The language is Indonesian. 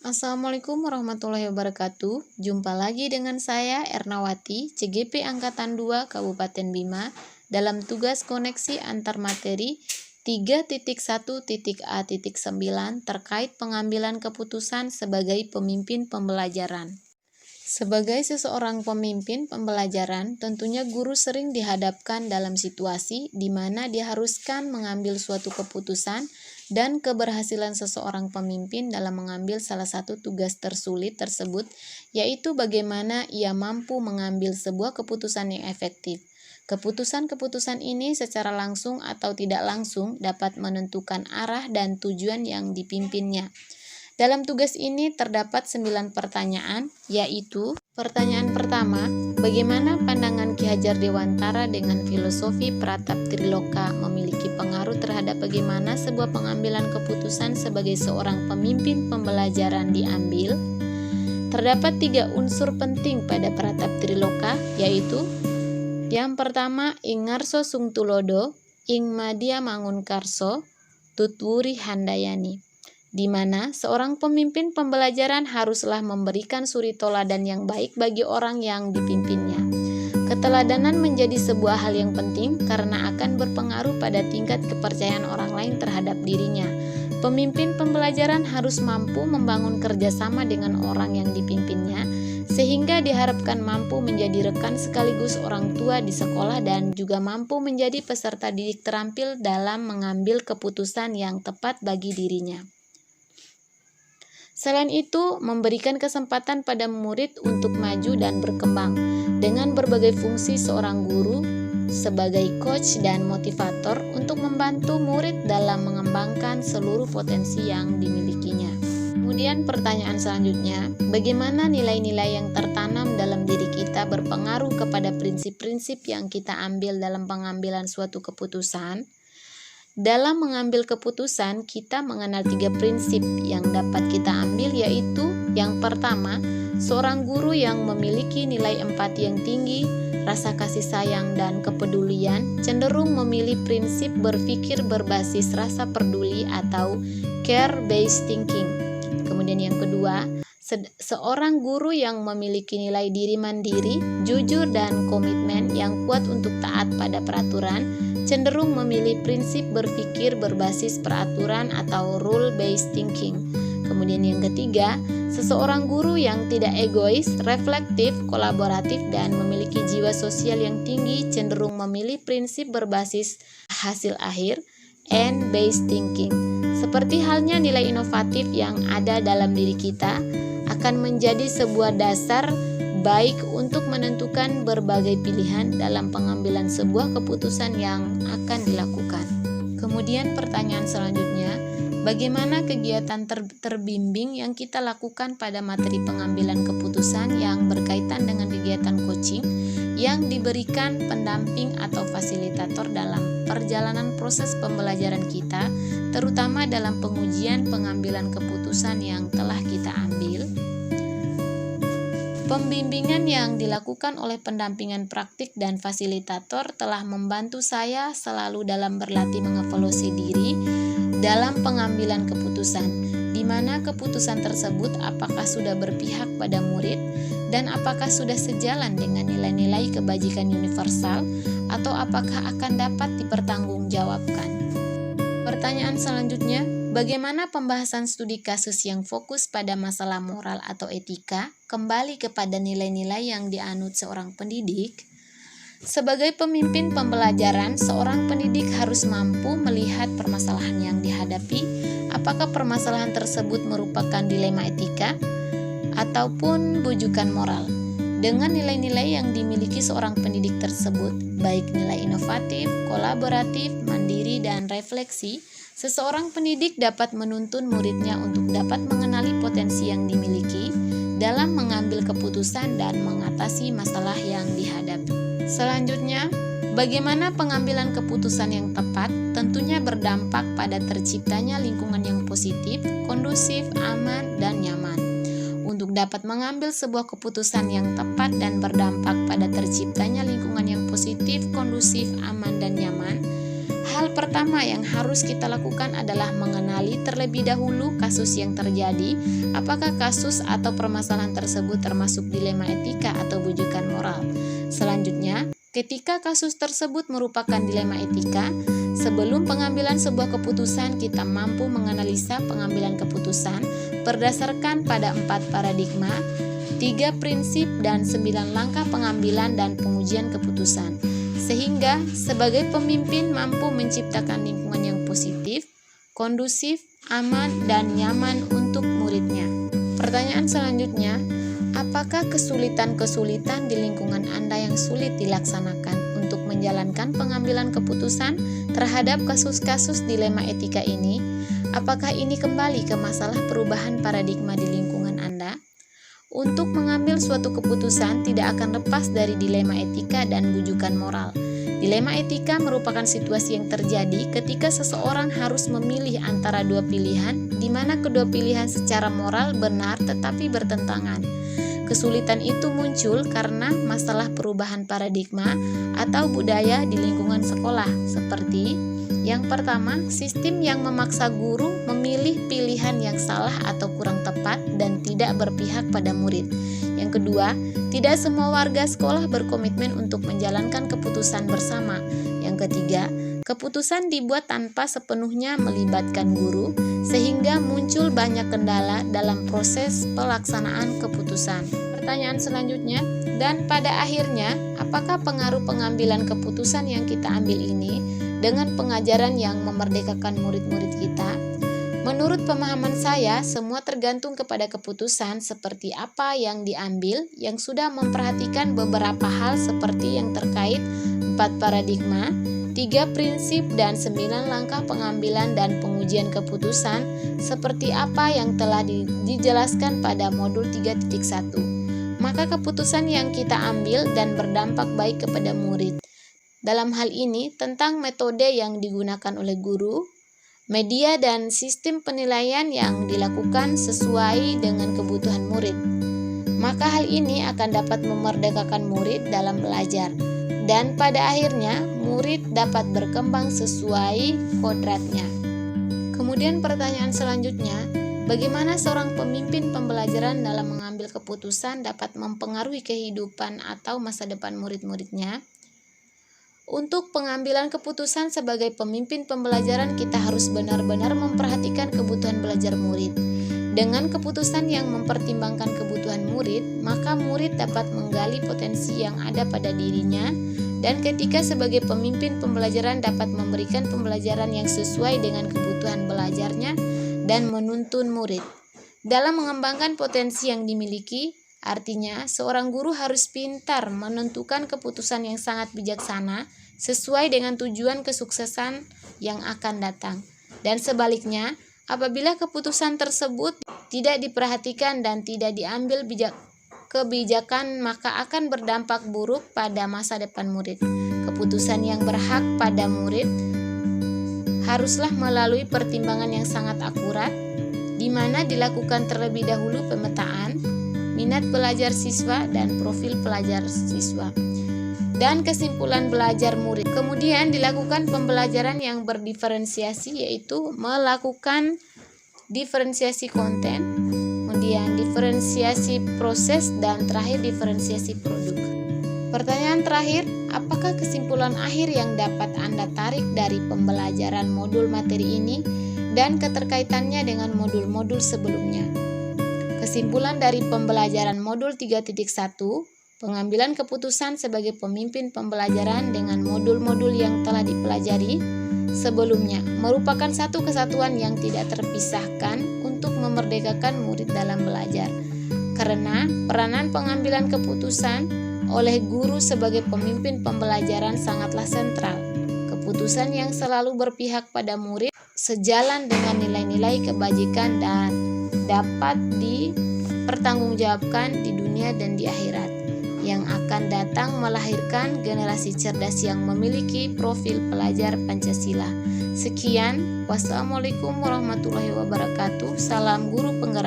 Assalamualaikum warahmatullahi wabarakatuh. Jumpa lagi dengan saya Ernawati, CGP Angkatan 2 Kabupaten Bima dalam tugas koneksi antar materi 3.1.A.9 terkait pengambilan keputusan sebagai pemimpin pembelajaran. Sebagai seseorang pemimpin pembelajaran, tentunya guru sering dihadapkan dalam situasi di mana diharuskan mengambil suatu keputusan dan keberhasilan seseorang pemimpin dalam mengambil salah satu tugas tersulit tersebut, yaitu bagaimana ia mampu mengambil sebuah keputusan yang efektif. Keputusan-keputusan ini secara langsung atau tidak langsung dapat menentukan arah dan tujuan yang dipimpinnya. Dalam tugas ini terdapat 9 pertanyaan, yaitu pertanyaan pertama, bagaimana pandangan Ki Hajar Dewantara dengan filosofi Pratap Triloka memiliki pengaruh terhadap bagaimana sebuah pengambilan keputusan sebagai seorang pemimpin pembelajaran diambil? Terdapat 3 unsur penting pada Pratap Triloka, yaitu yang pertama, ing ngarso sung tulodo, ing madya mangunkarso, tutwuri handayani, di mana seorang pemimpin pembelajaran haruslah memberikan suri toladan yang baik bagi orang yang dipimpinnya. Keteladanan menjadi sebuah hal yang penting karena akan berpengaruh pada tingkat kepercayaan orang lain terhadap dirinya. Pemimpin pembelajaran harus mampu membangun kerjasama dengan orang yang dipimpinnya, sehingga diharapkan mampu menjadi rekan sekaligus orang tua di sekolah dan juga mampu menjadi peserta didik terampil dalam mengambil keputusan yang tepat bagi dirinya. Selain itu, memberikan kesempatan pada murid untuk maju dan berkembang dengan berbagai fungsi seorang guru sebagai coach dan motivator untuk membantu murid dalam mengembangkan seluruh potensi yang dimilikinya. Kemudian pertanyaan selanjutnya, bagaimana nilai-nilai yang tertanam dalam diri kita berpengaruh kepada prinsip-prinsip yang kita ambil dalam pengambilan suatu keputusan? Dalam mengambil keputusan, kita mengenal 3 prinsip yang dapat kita ambil, yaitu yang pertama, seorang guru yang memiliki nilai empati yang tinggi, rasa kasih sayang dan kepedulian, cenderung memilih prinsip berpikir berbasis rasa peduli atau care-based thinking. Kemudian yang kedua, seorang guru yang memiliki nilai diri mandiri, jujur dan komitmen yang kuat untuk taat pada peraturan, cenderung memilih prinsip berpikir berbasis peraturan atau rule-based thinking. Kemudian yang ketiga, seseorang guru yang tidak egois, reflektif, kolaboratif, dan memiliki jiwa sosial yang tinggi cenderung memilih prinsip berbasis hasil akhir, end-based thinking. Seperti halnya nilai inovatif yang ada dalam diri kita akan menjadi sebuah dasar baik untuk menentukan berbagai pilihan dalam pengambilan sebuah keputusan yang akan dilakukan. Kemudian pertanyaan selanjutnya, bagaimana kegiatan terbimbing yang kita lakukan pada materi pengambilan keputusan yang berkaitan dengan kegiatan coaching yang diberikan pendamping atau fasilitator dalam perjalanan proses pembelajaran kita, terutama dalam pengujian pengambilan keputusan yang telah kita ambil? Pembimbingan yang dilakukan oleh pendampingan praktik dan fasilitator telah membantu saya selalu dalam berlatih mengevaluasi diri dalam pengambilan keputusan, di mana keputusan tersebut apakah sudah berpihak pada murid dan apakah sudah sejalan dengan nilai-nilai kebajikan universal atau apakah akan dapat dipertanggungjawabkan. Pertanyaan selanjutnya, bagaimana pembahasan studi kasus yang fokus pada masalah moral atau etika kembali kepada nilai-nilai yang dianut seorang pendidik? Sebagai pemimpin pembelajaran, seorang pendidik harus mampu melihat permasalahan yang dihadapi, apakah permasalahan tersebut merupakan dilema etika ataupun bujukan moral. Dengan nilai-nilai yang dimiliki seorang pendidik tersebut, baik nilai inovatif, kolaboratif, mandiri, dan refleksi, seseorang pendidik dapat menuntun muridnya untuk dapat mengenali potensi yang dimiliki dalam mengambil keputusan dan mengatasi masalah yang dihadapi. Selanjutnya, bagaimana pengambilan keputusan yang tepat tentunya berdampak pada terciptanya lingkungan yang positif, kondusif, aman, dan nyaman. Untuk dapat mengambil sebuah keputusan yang tepat dan berdampak pada terciptanya lingkungan yang positif, kondusif, aman, dan nyaman, hal pertama yang harus kita lakukan adalah mengenali terlebih dahulu kasus yang terjadi, apakah kasus atau permasalahan tersebut termasuk dilema etika atau bujukan moral. Selanjutnya, ketika kasus tersebut merupakan dilema etika, sebelum pengambilan sebuah keputusan, kita mampu menganalisa pengambilan keputusan berdasarkan pada 4 paradigma, 3 prinsip, dan 9 langkah pengambilan dan pengujian keputusan. Sehingga sebagai pemimpin mampu menciptakan lingkungan yang positif, kondusif, aman, dan nyaman untuk muridnya. Pertanyaan selanjutnya, apakah kesulitan-kesulitan di lingkungan Anda yang sulit dilaksanakan untuk menjalankan pengambilan keputusan terhadap kasus-kasus dilema etika ini? Apakah ini kembali ke masalah perubahan paradigma di lingkungan Anda? Untuk mengambil suatu keputusan tidak akan lepas dari dilema etika dan bujukan moral. Dilema etika merupakan situasi yang terjadi ketika seseorang harus memilih antara dua pilihan, di mana kedua pilihan secara moral benar tetapi bertentangan. Kesulitan itu muncul karena masalah perubahan paradigma atau budaya di lingkungan sekolah, seperti yang pertama, sistem yang memaksa guru memilih pilihan yang salah atau kurang tepat dan tidak berpihak pada murid. Yang kedua, tidak semua warga sekolah berkomitmen untuk menjalankan keputusan bersama. Yang ketiga, keputusan dibuat tanpa sepenuhnya melibatkan guru, sehingga muncul banyak kendala dalam proses pelaksanaan keputusan. Pertanyaan selanjutnya, dan pada akhirnya, apakah pengaruh pengambilan keputusan yang kita ambil ini dengan pengajaran yang memerdekakan murid-murid kita? Menurut pemahaman saya, semua tergantung kepada keputusan seperti apa yang diambil, yang sudah memperhatikan beberapa hal seperti yang terkait 4 paradigma, 3 prinsip, dan 9 langkah pengambilan dan pengujian keputusan seperti apa yang telah dijelaskan pada modul 3.1. Maka keputusan yang kita ambil dan berdampak baik kepada murid. Dalam hal ini, tentang metode yang digunakan oleh guru, media dan sistem penilaian yang dilakukan sesuai dengan kebutuhan murid. Maka hal ini akan dapat memerdekakan murid dalam belajar. Dan pada akhirnya, murid dapat berkembang sesuai kodratnya. Kemudian pertanyaan selanjutnya, bagaimana seorang pemimpin pembelajaran dalam mengambil keputusan dapat mempengaruhi kehidupan atau masa depan murid-muridnya? Untuk pengambilan keputusan sebagai pemimpin pembelajaran, kita harus benar-benar memperhatikan kebutuhan belajar murid. Dengan keputusan yang mempertimbangkan kebutuhan murid, maka murid dapat menggali potensi yang ada pada dirinya, dan ketika sebagai pemimpin pembelajaran dapat memberikan pembelajaran yang sesuai dengan kebutuhan belajarnya dan menuntun murid. Dalam mengembangkan potensi yang dimiliki, artinya seorang guru harus pintar menentukan keputusan yang sangat bijaksana sesuai dengan tujuan kesuksesan yang akan datang. Dan sebaliknya, apabila keputusan tersebut tidak diperhatikan dan tidak diambil kebijakan, maka akan berdampak buruk pada masa depan murid. Keputusan yang berhak pada murid haruslah melalui pertimbangan yang sangat akurat, di mana dilakukan terlebih dahulu pemetaan minat belajar siswa dan profil pelajar siswa, dan kesimpulan belajar murid. Kemudian dilakukan pembelajaran yang berdiferensiasi, yaitu melakukan diferensiasi konten, kemudian diferensiasi proses, dan terakhir diferensiasi produk. Pertanyaan terakhir, apakah kesimpulan akhir yang dapat Anda tarik dari pembelajaran modul materi ini dan keterkaitannya dengan modul-modul sebelumnya? Kesimpulan dari pembelajaran modul 3.1, pengambilan keputusan sebagai pemimpin pembelajaran dengan modul-modul yang telah dipelajari sebelumnya merupakan satu kesatuan yang tidak terpisahkan untuk memerdekakan murid dalam belajar. Karena peranan pengambilan keputusan oleh guru sebagai pemimpin pembelajaran sangatlah sentral. Keputusan yang selalu berpihak pada murid sejalan dengan nilai-nilai kebajikan dan dapat dipertanggungjawabkan di dunia dan di akhirat, yang akan datang melahirkan generasi cerdas yang memiliki profil pelajar Pancasila. Sekian, wassalamualaikum warahmatullahi wabarakatuh. Salam guru penggerak.